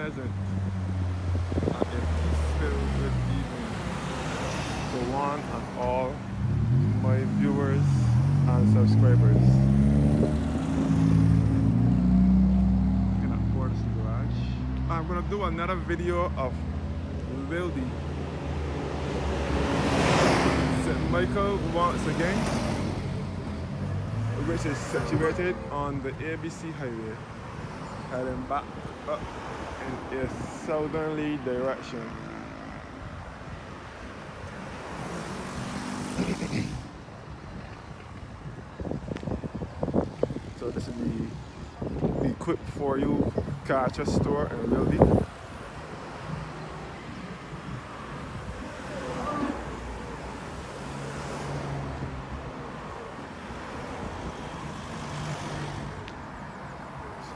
pleasant and a peace-filled good evening to one and all my viewers and subscribers. Gonna pour this garage. I'm gonna do another video of Wildey, St. Michael once again, which is situated on the ABC highway, heading back up in a southerly direction. So this is the Equip For You Catcher store in Wildey.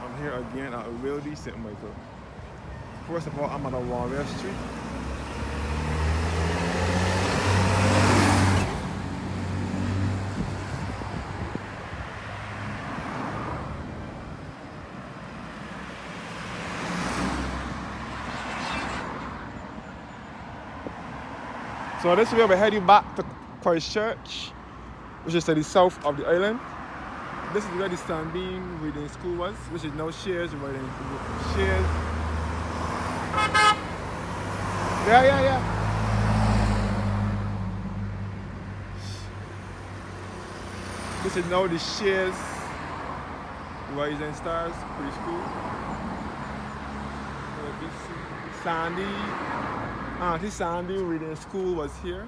I'm here again at Wildey, St. Michael. First of all, I'm on Wildey Street. So this way we're heading back to Christchurch, which is to the south of the island. This is where the Sunbeam Reading School was, which is now Shears Reading Shears. Yeah. This is now the Shears Rising Stars Preschool. Auntie Sandy Reading School was here.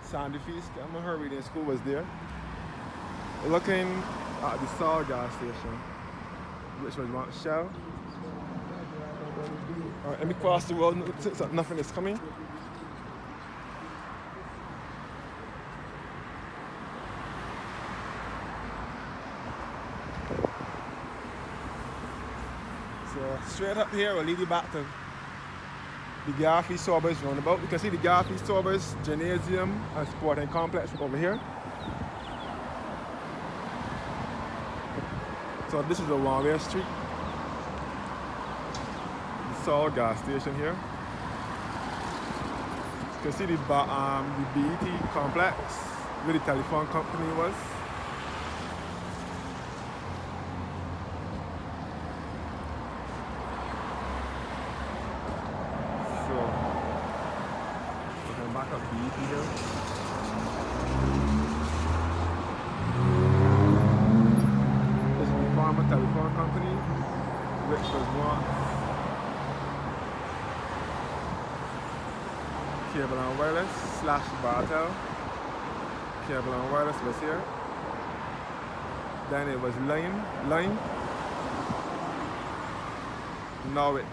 Sandy Feast, her reading school was there. Looking at the Saul gas station, which was once Shell. Alright, let me cross the road since nothing is coming. So straight up here will lead you back to the Garfield Sorbers roundabout. You can see the Garfield Sorbers Gymnasium and Sporting Complex over here. So this is a one-way street. The Saul gas station here. You can see the BET complex where the telephone company was. Back up BET here. This is the former telephone company, which was once Cable and Wireless / Bartel. Cable and Wireless was here. Then it was Line. Now it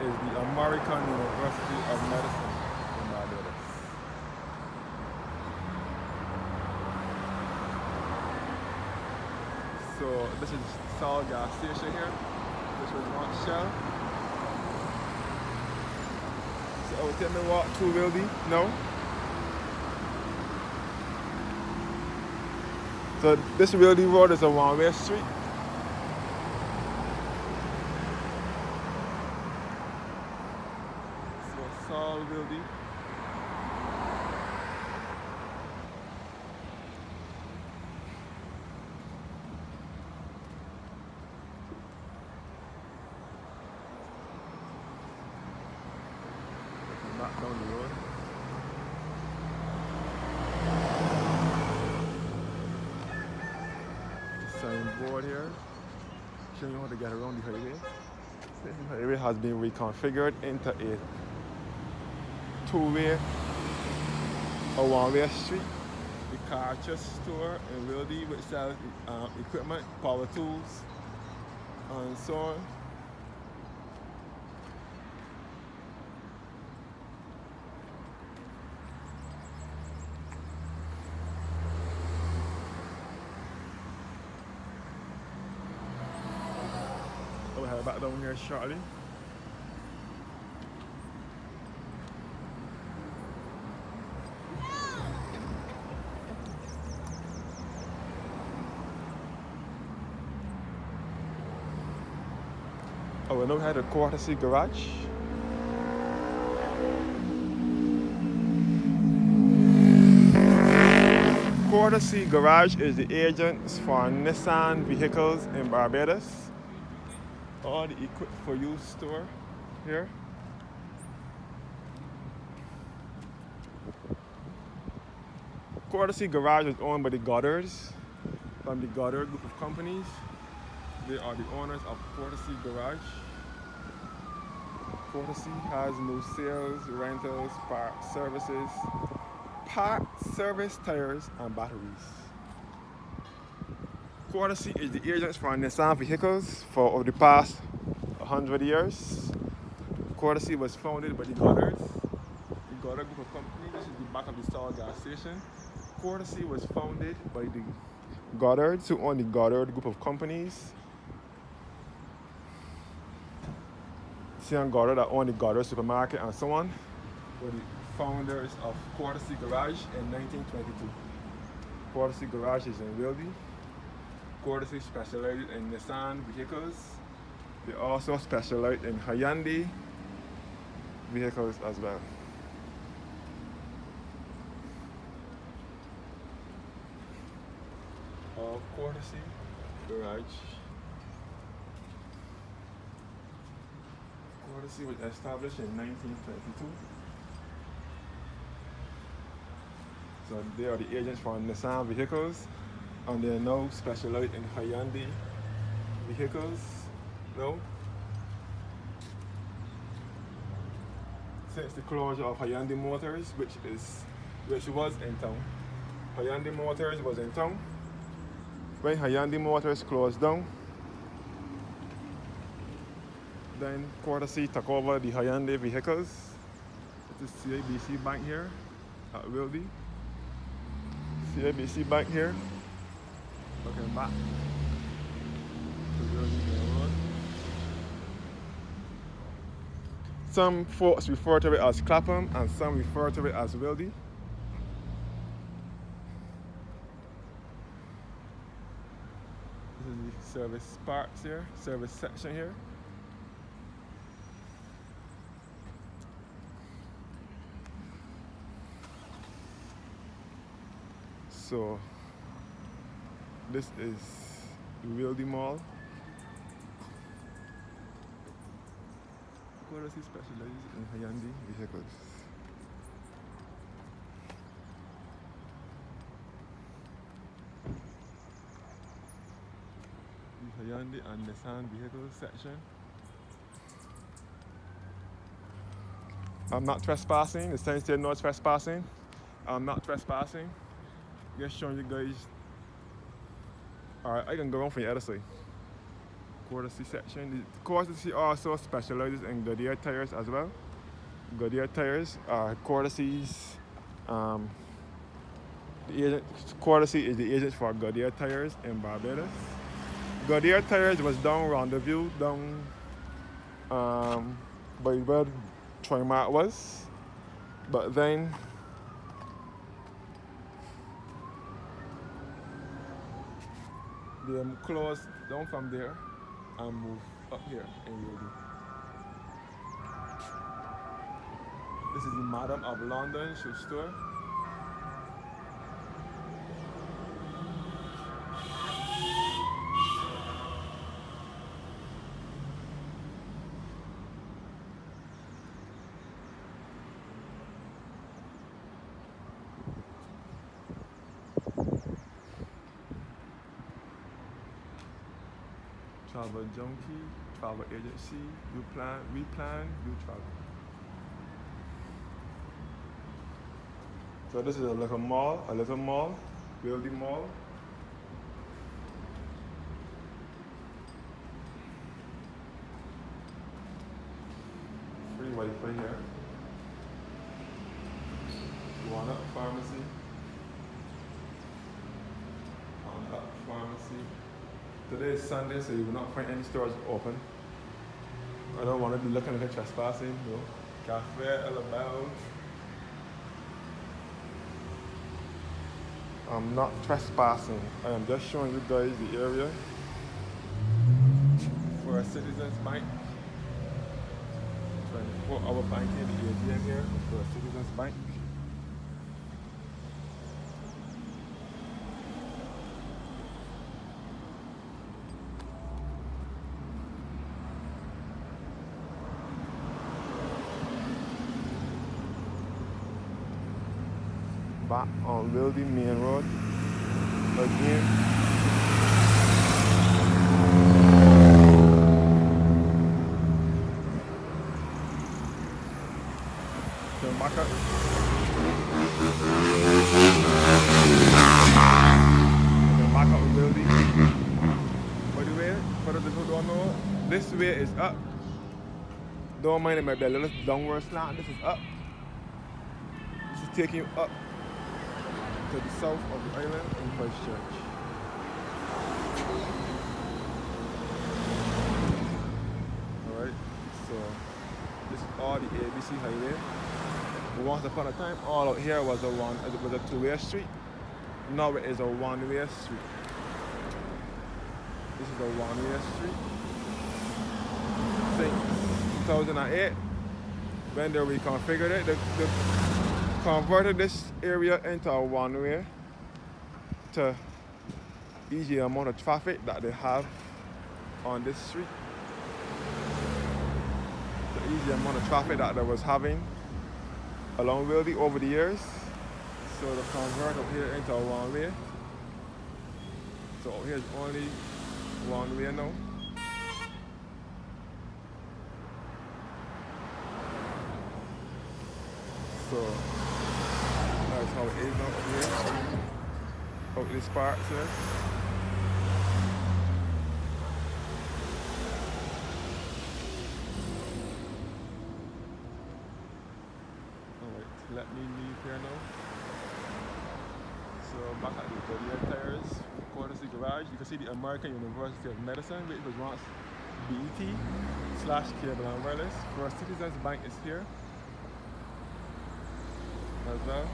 is the American University of Medicine. So this is Saul gas station here. This was once Shell. So tell me what to Wildey? No. So this Wildey road is a one-way street. So Saul Wildey. Back down the road. The signboard here showing you how to get around the highway. The highway has been reconfigured into a two-way or one-way street. The Catcher store in Wildey, which sells equipment, power tools, and so on. We'll head back down here shortly. Oh, we now had a courtesy garage. Courtesy garage is the agents for Nissan vehicles in Barbados. All the equip for use store here. Courtesy garage is owned by the Goddards from the Goddard group of companies. They are the owners of Courtesy Garage. Courtesy has no sales, rentals, parts, services, parts, service, tires, and batteries. Courtesy is the agents for Nissan vehicles for over the past 100 years. Courtesy was founded by the Goddards, the Goddard group of companies. This is the back of the Star gas station. Courtesy was founded by the Goddards, who own the Goddard group of companies. Sean Goddard that owned the Goddard supermarket and so on were the founders of Courtesy Garage in 1922. Courtesy Garage is in Wildey. Courtesy specializes in Nissan vehicles. They also specialize in Wildey vehicles as well. Courtesy Garage. Courtesy was established in 1922. So they are the agents for Nissan vehicles, and they are now specialized in Wildey vehicles. No. Since the closure of Wildey Motors, which was in town. Wildey Motors was in town. When Wildey Motors closed down, then Courtesy took over the Wildey vehicles. This is CIBC Bank here at Wildey. CIBC Bank here. Looking back to Wildey Road. Some folks refer to it as Clapham and some refer to it as Wildey. This is the service parts here, service section here. So this is Wildey Mall. Courtesy specializes in Wildey vehicles. The Wildey and Nissan vehicles section. I'm not trespassing. The sign said no trespassing. I'm not trespassing. Just showing you guys. Alright, I can go on from the other side. Courtesy section. The Courtesy also specializes in Goodyear tires as well. Goodyear tires are Courtesy's. Courtesy is the agent for Goodyear tires in Barbados. Goodyear tires was down Rendezvous, down by where Trimark was, but then they closed down from there and moved up here in Wildey. This is the Madam of London shoe store. Travel Junkie, Travel Agency, we plan, you travel. So this is a little mall, Wildey Mall. Free Wi-Fi here. One-Up Pharmacy. One-Up Pharmacy. Today is Sunday, so you will not find any stores open. I don't want to be looking like a trespassing. No. Cafe Alabama. I'm not trespassing. I am just showing you guys the area for a Citizens Bank. 24-hour banking, the ATM here for Citizens Bank. Back on Wildey Main Road again. Turn back up. Turn back up with Wildey. By the way, for those who don't know, this way is up. Don't mind it might be a little downward slant. This is up. This is taking you up to the south of the island in Christchurch. Alright, so this is all the ABC highway. Once upon a time, all out here was a two-way street. Now it is a one-way street. This is a one-way street. Since 2008, when they reconfigured it, they converted this area into a one-way to ease the amount of traffic that they have on this street. To ease the amount of traffic that they was having along Wildey over the years. So they convert up here into a one-way. So here's only one way now. So that's how it is now up here. Out this part here. Alright, let me leave here now. So back at the Goodyear Tires courtesy garage, you can see the American University of Medicine, which was once BET/Cable and Wireless. First Citizens Bank is here as well.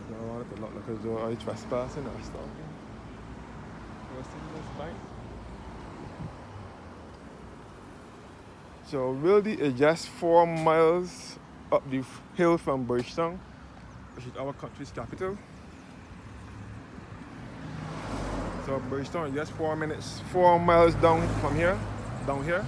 I want it to look like as though I'm trespassing or stalking. First Citizens Bank. So Wildey is just 4 miles up the hill from Bridgetown, which is our country's capital. So Bridgetown is just 4 miles down from here, down here.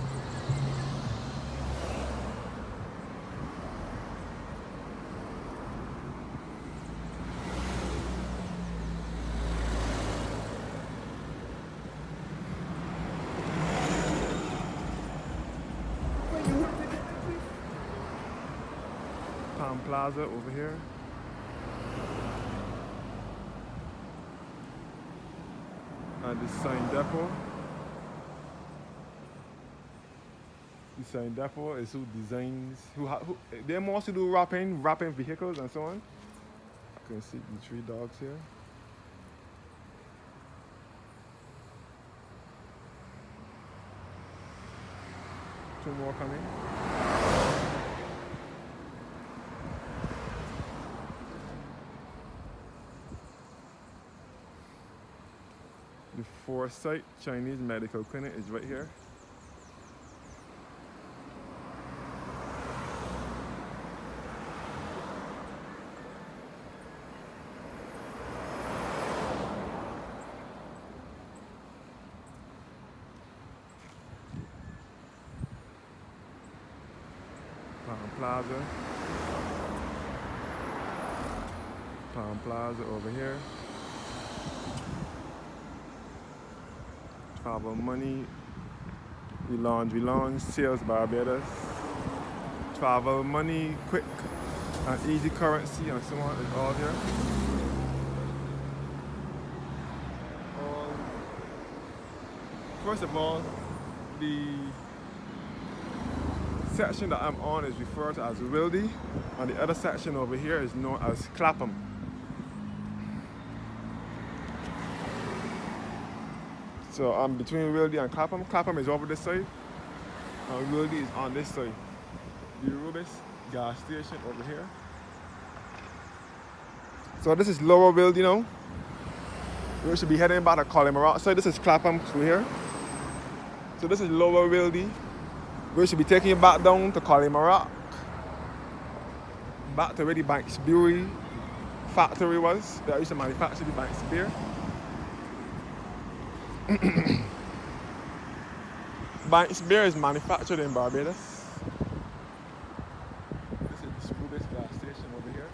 Palm Plaza over here. And the sign depot. The sign depot is who designs, they mostly do wrapping vehicles and so on. You can see the 3 dogs here. Two more coming. The Foresight Chinese Medical Clinic is right here. Palm Plaza over here. Travel Money, We Lounge, Sales Barbados. Travel Money, Quick and Easy Currency and so on is all here. First of all, the section that I'm on is referred to as Wildey, and the other section over here is known as Clapham. So I'm between Wildey and Clapham. Clapham is over this side, and Wildey is on this side. The Rubis gas station over here. So this is Lower Wildey now. We should be heading back to Collymore. So this is Clapham through here. So this is Lower Wildey. We should be taking you back down to Collymore, back to where the Banks Brewery factory was. They used to manufacture the Banks beer. Banks beer is manufactured in Barbados. This is the Screwbase gas station over here.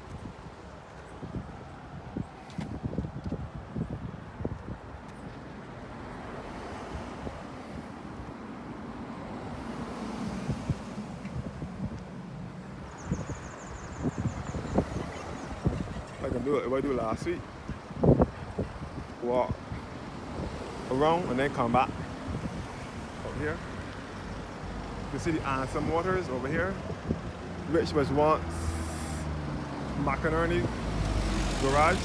I can do it if I do last week. Walk around and then come back up here. You can see the Ansem Waters over here, which was once McInerney garage.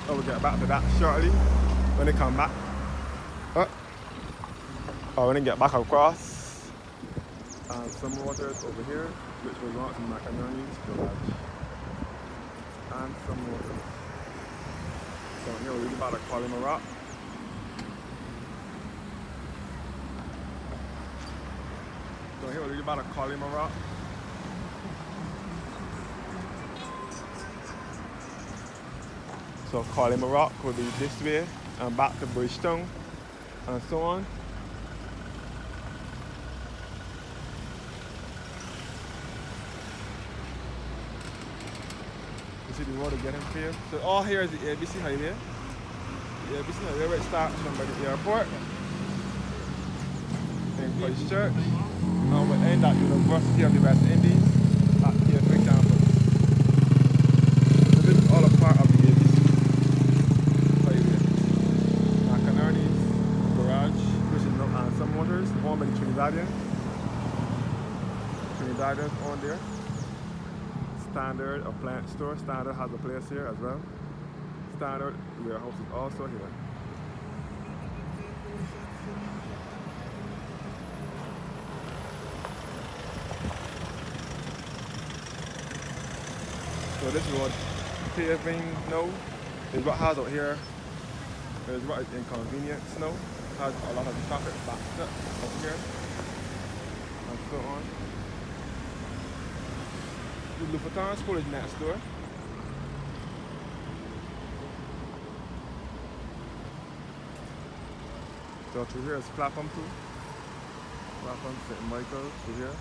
We'll get back to that shortly when they come back. When they get back across Ansem Waters over here, which was once McInerney's garage. Ansem Waters. So here we're about to Collymore. So here we're about to Collymore. So Collymore will be this way and back to Bridgetown and so on. You see the road getting clear. So all here is the ABC highway. The ABC highway where it starts from by the airport in Christchurch. And we'll end at University of the West Indies at Theatre campus. So this is all a part of the ABC highway. McInerney's garage, which is now Ansem Motors, owned by the Trinidadians. Trinidadians own there. Standard appliance store. Standard has a place here as well. Standard warehouse is also here. So this road paving now is what has out here. Is what is inconvenience now. Has a lot of traffic backed up here and so on. The Louboutin School is next door. So through here is Clapham too. Clapham, St. Michael through here.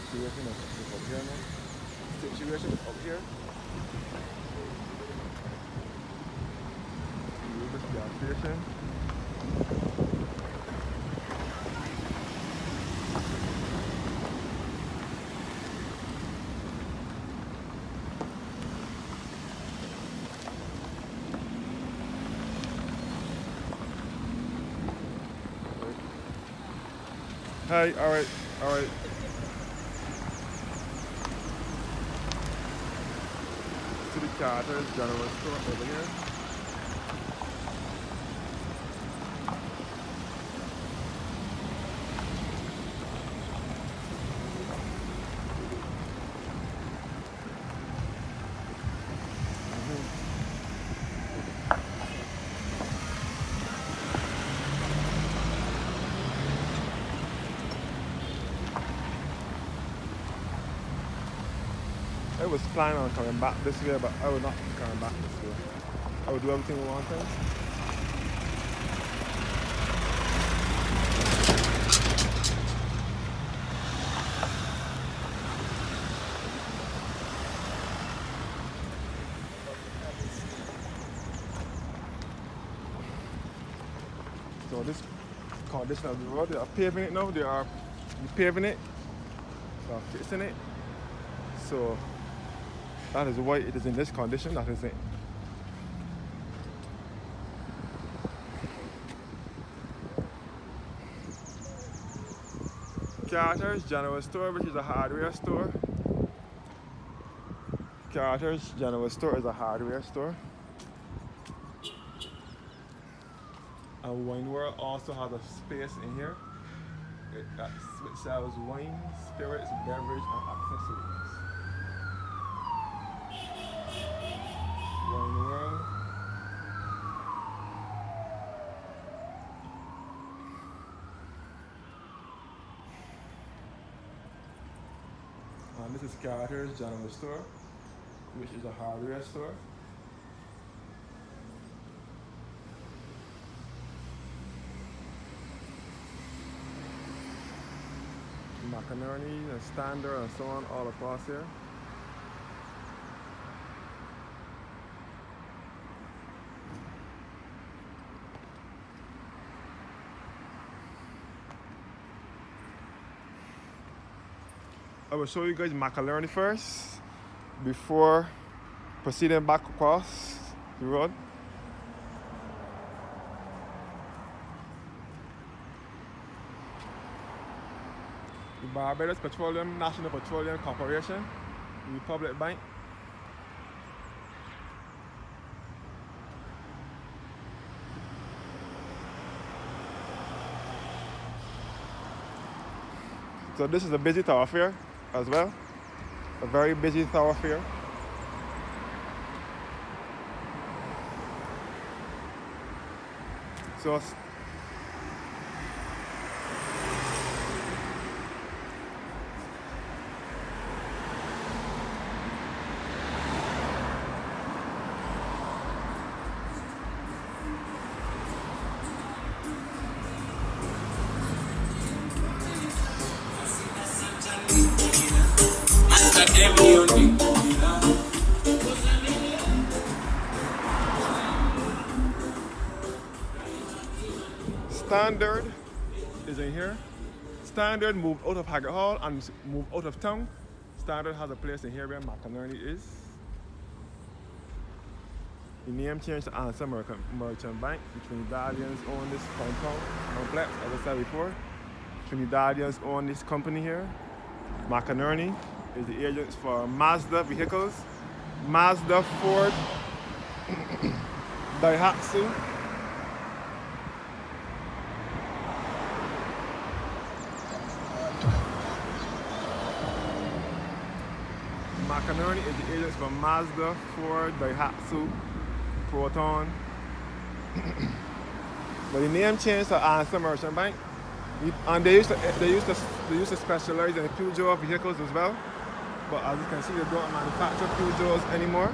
Situation is up here now. Situation is up here. This gas station. Hey, alright. To the Carter's General Store over here. I was planning on coming back this way, but I would not be coming back this way. I would do everything in one time. So this condition of the road, they are paving it now. They are repaving it. They are fixing it. So that is why it is in this condition. That is it. Carter's General Store, which is a hardware store. Carter's General Store is a hardware store. And Wine World also has a space in here. Which sells wine, spirits, beverage, and accessories. Wine World. And this is Carter's General Store, which is a hardware store. McInerney and Standard and so on all across here. I will show you guys McInerney first before proceeding back across the road. The Barbados Petroleum National Petroleum Corporation, Republic Bank. So this is a busy thoroughfare as well, a very busy thoroughfare. So Standard is in here. Standard moved out of Haggard Hall and moved out of town. Standard has a place in here where McInerney is. The name changed to Answer Merchant Bank. The Trinidadians own this complex, as I said before. Trinidadians own this company here. McInerney is the agents for Mazda vehicles. Mazda, Ford, Daihatsu. McInerney is the agents for Mazda, Ford, Daihatsu, Proton. But the name changed to Answer Merchant Bank. And they used to specialize in Peugeot vehicles as well. But as you can see, they don't manufacture Peugeots anymore.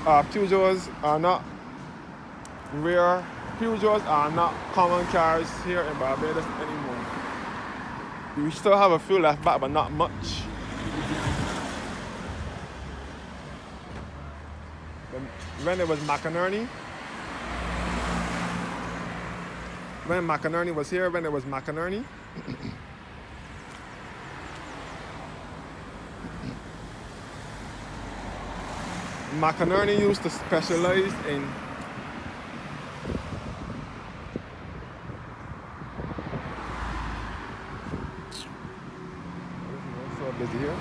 Peugeots are not rare. Peugeots are not common cars here in Barbados anymore. We still have a few left back, but not much. When it was McInerney, when McInerney was here, when it was McInerney, McInerney used to specialize in so busy here.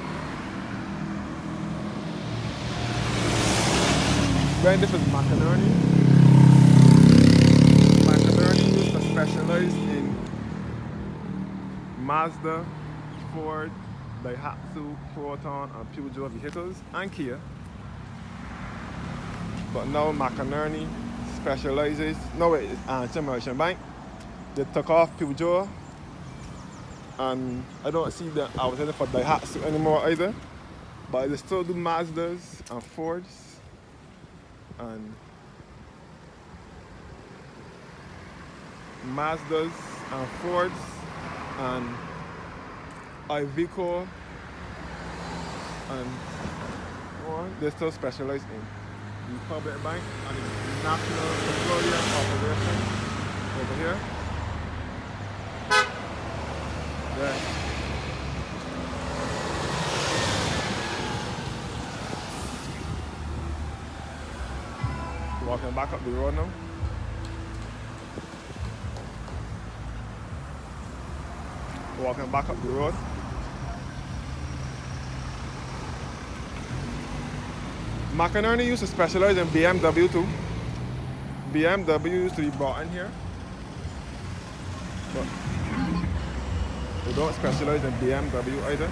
When this was McInerney used to specialize in Mazda, Ford, Daihatsu, Proton, and Peugeot vehicles, and Kia. But now McInerney specializes, no wait, it's Answer Merchant Bank. They took off Peugeot, and I don't see the outlet for Daihatsu anymore either. But they still do Mazdas and Fords. And Mazdas and Fords and Iveco and more. They still specialize in Republic Bank and the National Petroleum Corporation over here. There. Walking back up the road now. Walking back up the road. McInerney used to specialize in BMW too. BMW used to be brought in here, but they don't specialize in BMW either.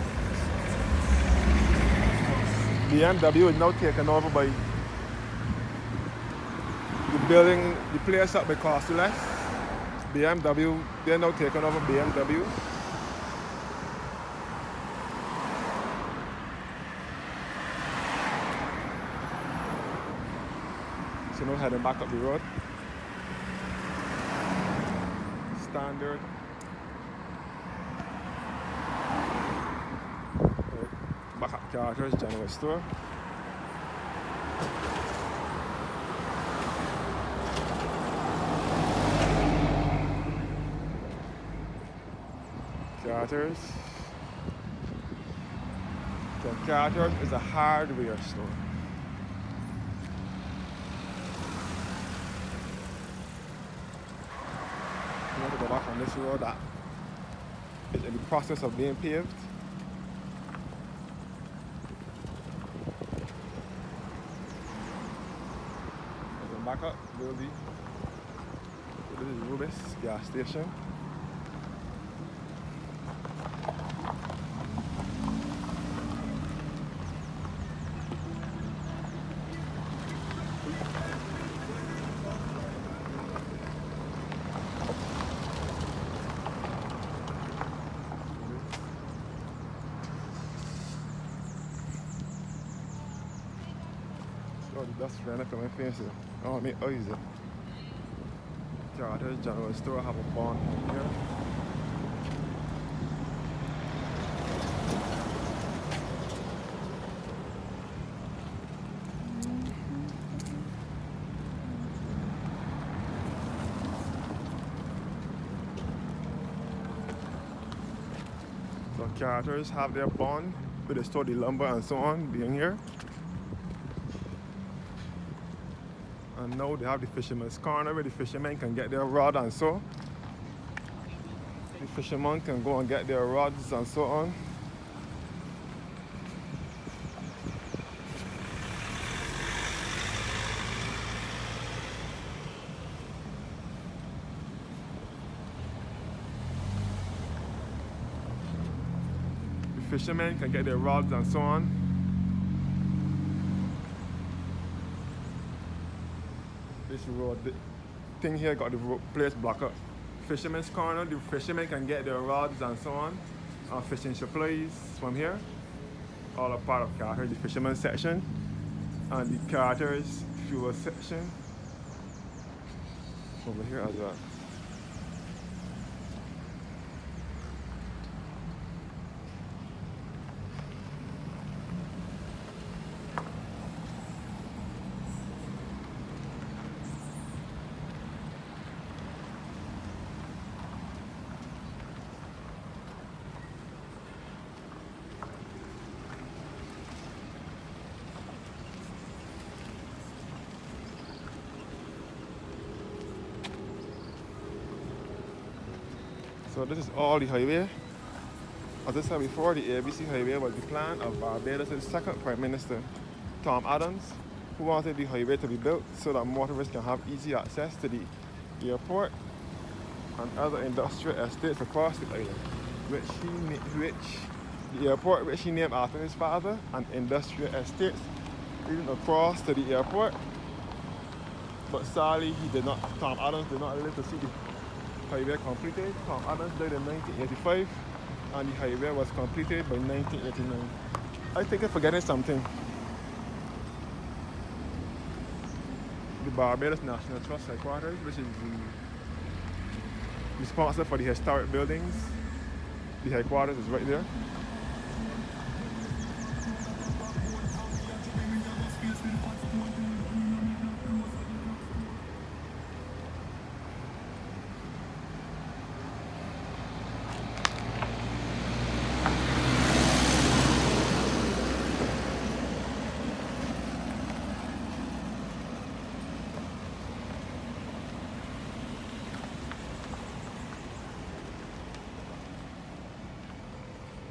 BMW is now taken over by the building, the place up by cost less. BMW, they're now taking over BMW. So now heading back up the road. Standard. Back up Carter's General Store. Carter's. So Carter's is a hardware store. You want to go back on this road that is in the process of being paved. Going back up, Wildey. This is Rubis gas station. Oh, the dust ran up on my face. Oh, my eyes. Carter's General Store have a bond here. So Carter's have their bond with the store, the lumber and so on being here. And now they have the fisherman's corner where the fishermen can get their rod and so. The fishermen can go and get their rods and so on. The fishermen can get their rods and so on. This road thing here got the place blocked up. Fisherman's corner, the fishermen can get their rods and so on. Fishing supplies from here. All a part of Carter's, the fisherman's section. And the Carter's fuel section. Over here as well. So this is all the highway. As I said before, the ABC highway was the plan of Barbados' second Prime Minister, Tom Adams, who wanted the highway to be built so that motorists can have easy access to the airport and other industrial estates across the island, the airport which he named after his father, and industrial estates leading across to the airport. But sadly, Tom Adams did not live to see the highway completed. Tom Adams died in 1985 and the highway was completed by 1989. I think I'm forgetting something. The Barbados National Trust headquarters, which is responsible for the historic buildings. The headquarters is right there.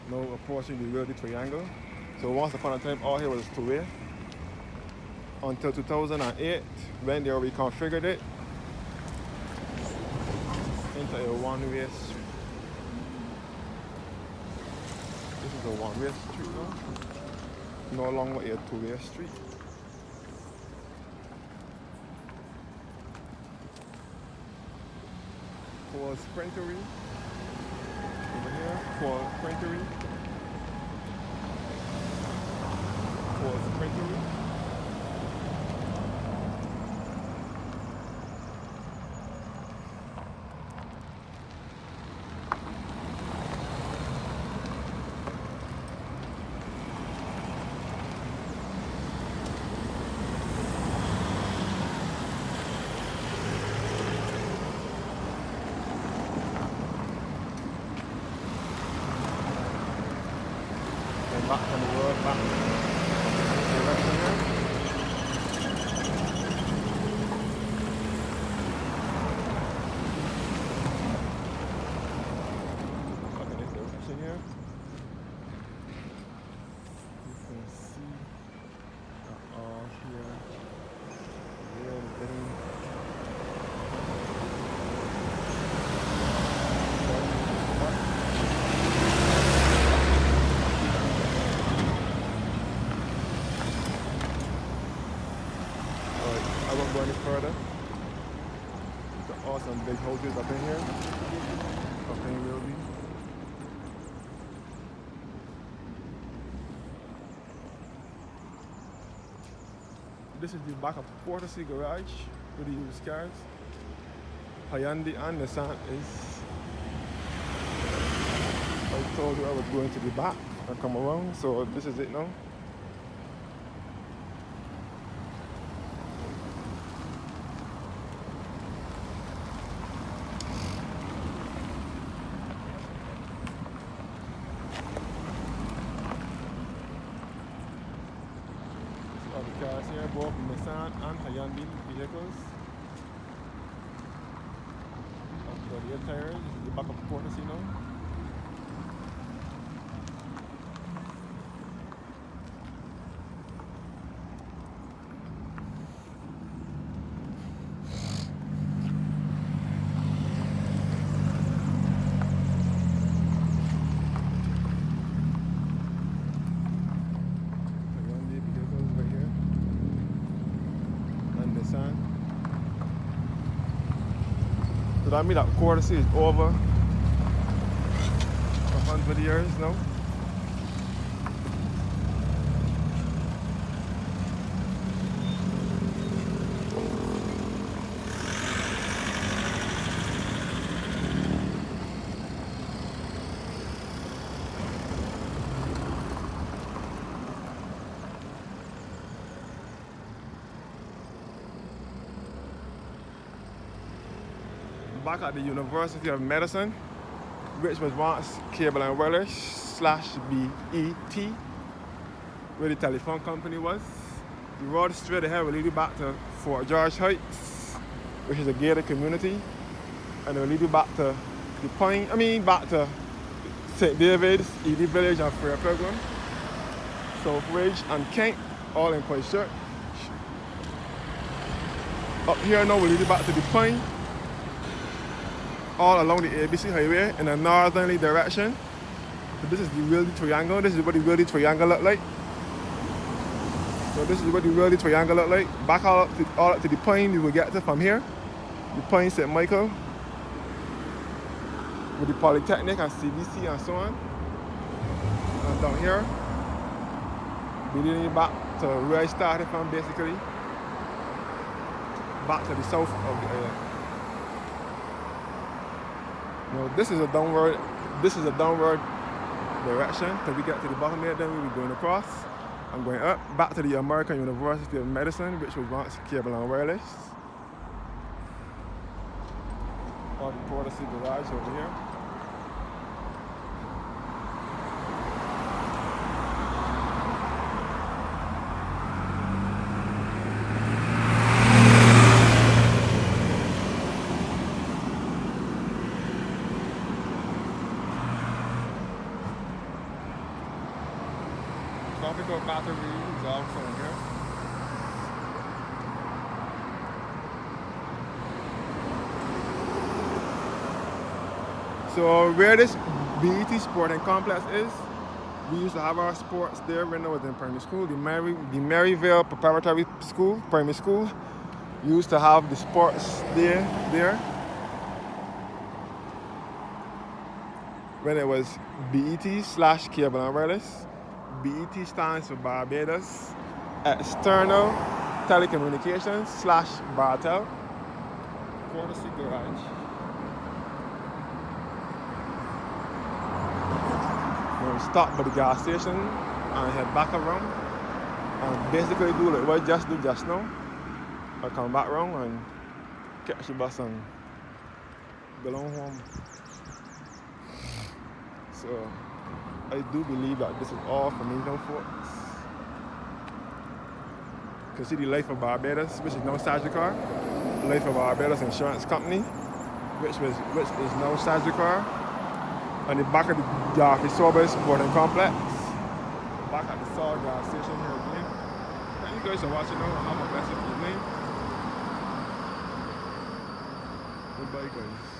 Now approaching the Wildey triangle. So once upon a time, all here was two-way. until 2008 when they reconfigured it into a one-way street. This is a one-way street now, no longer a two-way street. For Sprintery, over here, for Sprintery, for Sprintery. Back on the road, back direction here. Back in this direction here. You can see all here. Real thing. I won't go any further. The awesome big houses up in here. Up in Wildey. This is the back of Portacy garage with the used cars. Wildey and Nissan is. I told you I was going to the back and come around, so this is it now. The cars here, both Nissan and Wildey vehicles. The rear tires, this is the back of Portacy now. So that means that Portacy is over 100 years now. Back at the University of Medicine, which was once Cable and Wireless / BET, where the telephone company was. The road straight ahead will lead you back to Fort George Heights, which is a gated community, and it will lead you back to back to St. David's, Ely Village, and Fair Pilgrim, Southridge, and Kent, all in Christ Church. Up here now will lead you back to the Point, all along the ABC highway in a northerly direction. So this is the Wildey triangle. This is what the Wildey triangle look like. So this is what the Wildey triangle look like. Back all up to the Point you will get to from here. The Point St. Michael with the Polytechnic and CBC and so on. And down here, leading you back to where I started from, basically. Back to the south of the island. Now this is a downward direction. Till we get to the bottom here, then we'll be going across and going up back to the American University of Medicine, which was once Cable and Wireless. Or the Portacy garage over here. Tropical battery is also in here. So where this BET Sporting Complex is, we used to have our sports there when I was in primary school. The Maryville Preparatory School, primary school, used to have the sports there. When it was BET/Cable and Wireless. BET stands for Barbados External Telecommunications/Bartel. Courtesy garage. We'll stop by the gas station and head back around and basically do like what I just do just now. I come back around and catch the bus and go on home. So I do believe that this is all for me now, folks. You can see the Life of Barbados, which is now Sagicor. Life of Barbados Insurance Company, which is now Sagicor. On the back of the Jarvis Sober Sporting Complex. Back at the Saw gas station here again. Thank you guys for watching now. Have a blessed evening. Goodbye guys.